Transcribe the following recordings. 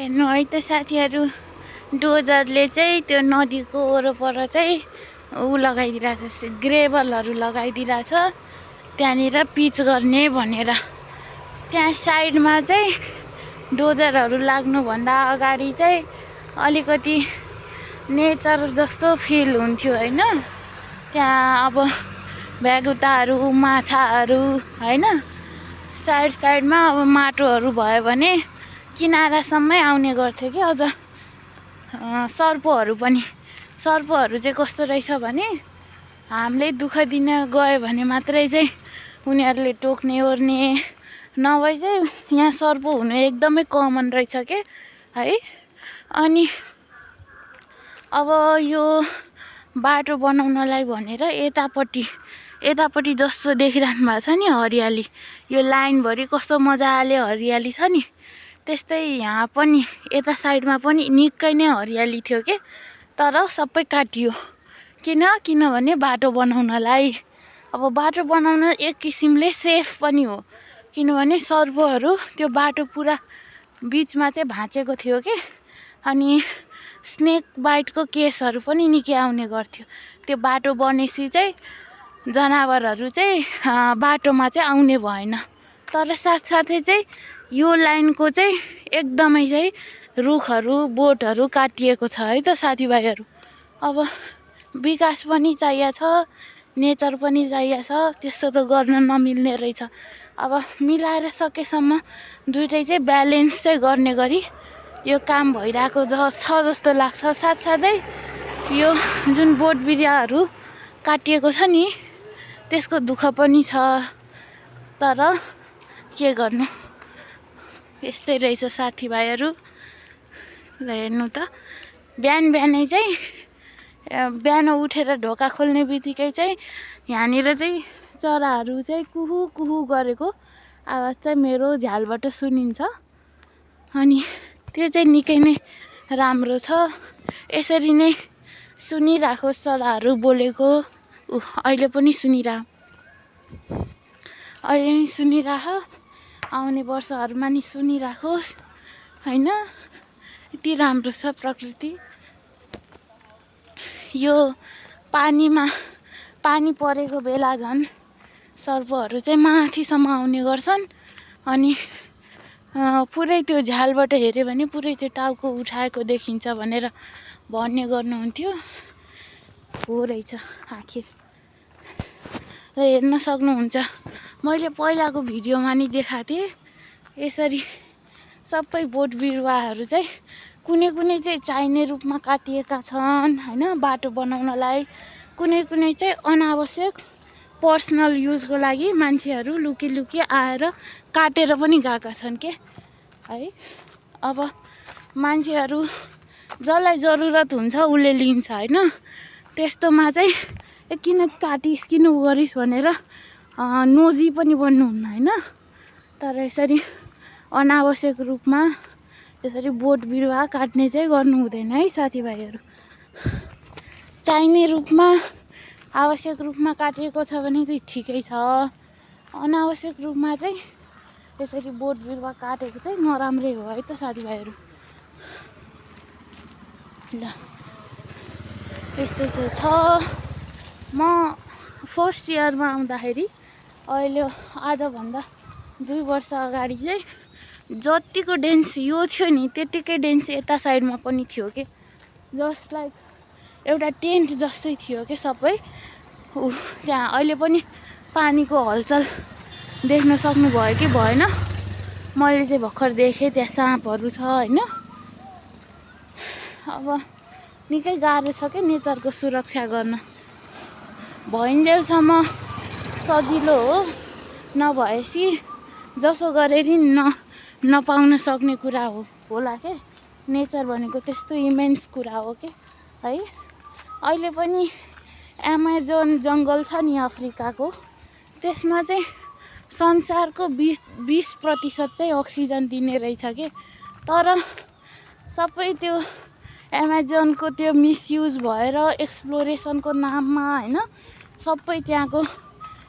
हेर्नु है त साथीहरू, डोजरले चाहिँ त्यो नदीको वरपर चाहिँ ऊ लगाइदिरहेछ, ग्रेभलहरू लगाइदिरहेछ त्यहाँनिर पिच गर्ने भनेर। त्यहाँ साइडमा चाहिँ डोजरहरू लाग्नुभन्दा अगाडि चाहिँ अलिकति नेचर जस्तो फिल हुन्थ्यो होइन। त्यहाँ अब भ्यागुताहरू, माछाहरू होइन, साइडमा अब माटोहरू भयो भने किनारासम्मै आउने गर्थ्यो कि। अझ सर्पहरू चाहिँ कस्तो रहेछ भने हामीले दुःख दिन गयो भने मात्रै चाहिँ उनीहरूले टोक्ने ओर्ने, नभए चाहिँ यहाँ सर्प हुनु एकदमै कमन रहेछ के है। अनि अब यो बाटो बनाउनलाई भनेर यतापट्टि जस्तो देखिरहनु भएको छ नि हरियाली, यो लाइनभरि कस्तो मजाले हरियाली छ नि, त्यस्तै यहाँ पनि यता साइडमा पनि निकै नै हरियाली थियो के। तर सबै काटियो किनभने बाटो बनाउनलाई। अब बाटो बनाउन एक किसिमले सेफ पनि हो, किनभने सर्पहरू त्यो बाटो पुरा बिचमा चाहिँ भाँचेको थियो के। अनि स्नेक बाइटको केसहरू पनि निकै आउने गर्थ्यो। त्यो बाटो बनेपछि चाहिँ जनावरहरू चाहिँ बाटोमा चाहिँ आउने भएन। तर साथसाथै चाहिँ यो लाइनको चाहिँ एकदमै चाहिँ रुखहरू, बोटहरू काटिएको छ है त साथीभाइहरू। अब विकास पनि चाहिएको छ, नेचर पनि चाहिएको छ, त्यस्तो त गर्न नमिल्ने रहेछ। अब मिलाएर सकेसम्म दुइटै चाहिँ ब्यालेन्स चाहिँ गर्ने गरी यो काम भइरहेको छ जस्तो लाग्छ। साथसाथै यो जुन बोट बिरुवाहरू काटिएको छ नि त्यसको दुःख पनि छ, तर के गर्नु, यस्तै रहेछ साथीभाइहरू। ल हेर्नु त, बिहानै चाहिँ बिहान उठेर ढोका खोल्ने बित्तिकै चाहिँ यहाँनिर चाहिँ चराहरू चाहिँ कुहु कुहु गरेको आवाज चाहिँ मेरो झ्यालबाट सुनिन्छ। अनि त्यो चाहिँ निकै नै राम्रो छ। यसरी नै सुनिराखोस् चराहरू बोलेको। अहिले पनि सुनिराख, आउने वर्षहरूमा नि सुनिराखोस् होइन। यति राम्रो छ प्रकृति। यो पानी परेको बेला झन् सर्पहरू चाहिँ माथिसम्म आउने गर्छन्। अनि पुरै त्यो झ्यालबाट हेऱ्यो भने पुरै त्यो टाउको उठाएको देखिन्छ भनेर भन्ने गर्नुहुन्थ्यो। हो रहेछ आखिर। र हेर्न सक्नुहुन्छ, मैले पहिलाको भिडियोमा नि देखाएको थिएँ यसरी सबै बोट बिरुवाहरू चाहिँ कुनै चाहिँ चाहिने रूपमा काटिएका छन् होइन बाटो बनाउनलाई। कुनै चाहिँ अनावश्यक पर्सनल युजको लागि मान्छेहरू लुकी आएर काटेर पनि गएका छन् के है। अब मान्छेहरू जसलाई जरुरत हुन्छ उसले लिन्छ होइन। त्यस्तोमा चाहिँ किन काटिस्, किन उ गरिस् भनेर नोजी पनि बन्नुहुन्न होइन। तर यसरी अनावश्यक रूपमा यसरी बोट बिरुवा काट्ने चाहिँ गर्नु हुँदैन है साथीभाइहरू। चाहिने रूपमा, आवश्यक रूपमा काटिएको छ भने चाहिँ ठिकै छ। अनावश्यक रूपमा चाहिँ यसरी बोट बिरुवा काटेको चाहिँ नराम्रै हो है त साथीभाइहरू। ल यस्तै चाहिँ छ। म फर्स्ट इयरमा आउँदाखेरि अहिले आजभन्दा 2 वर्ष अगाडि चाहिँ जतिको डेन्स यो थियो नि त्यतिकै डेन्स यता साइडमा पनि थियो कि। जस्ट लाइक एउटा टेन्ट जस्तै थियो कि सबै। त्यहाँ अहिले पनि पानीको हलचल देख्न सक्नुभयो कि भएन, मैले चाहिँ भर्खर देखेँ त्यहाँ साँपहरू छ होइन। अब निकै गाह्रो छ कि नेचरको सुरक्षा गर्न। भइन्जेलसम्म सजिलो हो, नभएपछि जसो गरेर नपाउन सक्ने कुरा होला के। नेचर भनेको त्यस्तो इमेन्स कुरा हो के है। अहिले पनि एमाजोन जङ्गल छ नि अफ्रिकाको, त्यसमा चाहिँ संसारको 20% चाहिँ अक्सिजन दिने रहेछ के। तर सबै त्यो एमाजोनको त्यो मिसयुज भएर एक्सप्लोरेसनको नाममा होइन सबै त्यहाँको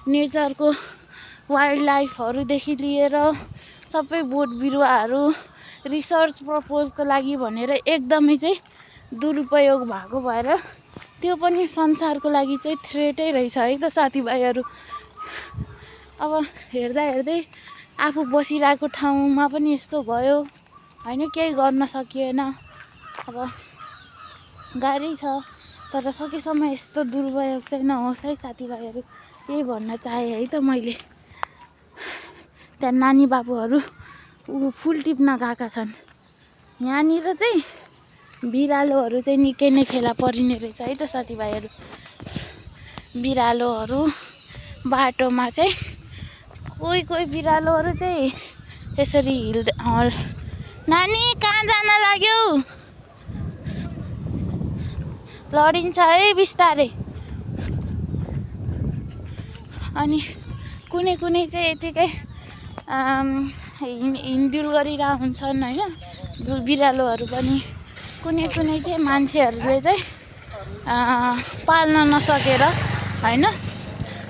नेचरको वाइल्ड लाइफहरूदेखि लिएर सबै बोट बिरुवाहरू रिसर्च पर्पजको लागि भनेर एकदमै चाहिँ दुरुपयोग भएको भएर त्यो पनि संसारको लागि चाहिँ थ्रेटै रहेछ है त साथीभाइहरू। अब हेर्दा हेर्दै आफू बसिरहेको ठाउँमा पनि यस्तो भयो होइन, केही गर्न सकिएन। अब गाह्रै छ, तर सकेसम्म यस्तो दुरुपयोग चाहिँ नहोस् है साथीभाइहरू, यही भन्न चाहेँ है त मैले। त्यहाँ नानी बाबुहरू फुल टिप्न गएका छन्। यहाँनिर चाहिँ बिरालोहरू चाहिँ निकै नै फेला परिने रहेछ है त साथीभाइहरू। बिरालोहरू बाटोमा चाहिँ कोही कोही बिरालोहरू चाहिँ यसरी हिँड्दै, नानी कहाँ जान लाग्यौ, लडिन्छ है बिस्तारै। अनि कुनै कुनै चाहिँ यतिकै हिँडडुल गरिरहेको हुन्छन् होइन बिरालोहरू पनि। कुनै कुनै चाहिँ मान्छेहरूले चाहिँ पाल्न नसकेर होइन,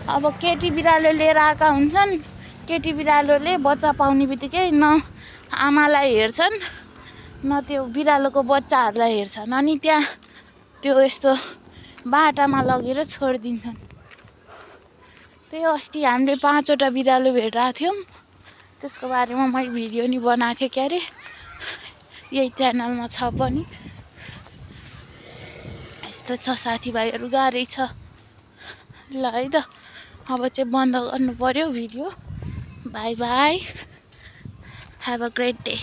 अब केटी बिरालो लिएर आएका हुन्छन्। केटी बिरालोले बच्चा पाउने बित्तिकै न आमालाई हेर्छन् न त्यो बिरालोको बच्चाहरूलाई हेर्छन्, अनि त्यहाँ त्यो यस्तो बाटामा लगेर छोडिदिन्छन्। त्यही अस्ति हामीले 5वटा बिरालो भेटाएको थियौँ, त्यसको बारेमा मैले भिडियो नि बनाएको थिएँ क्यारे, यही च्यानलमा छ पनि। यस्तो छ साथीभाइहरू, गाह्रै छ। ल है त अब चाहिँ बन्द गर्नु पर्यो video. By by, have a great day.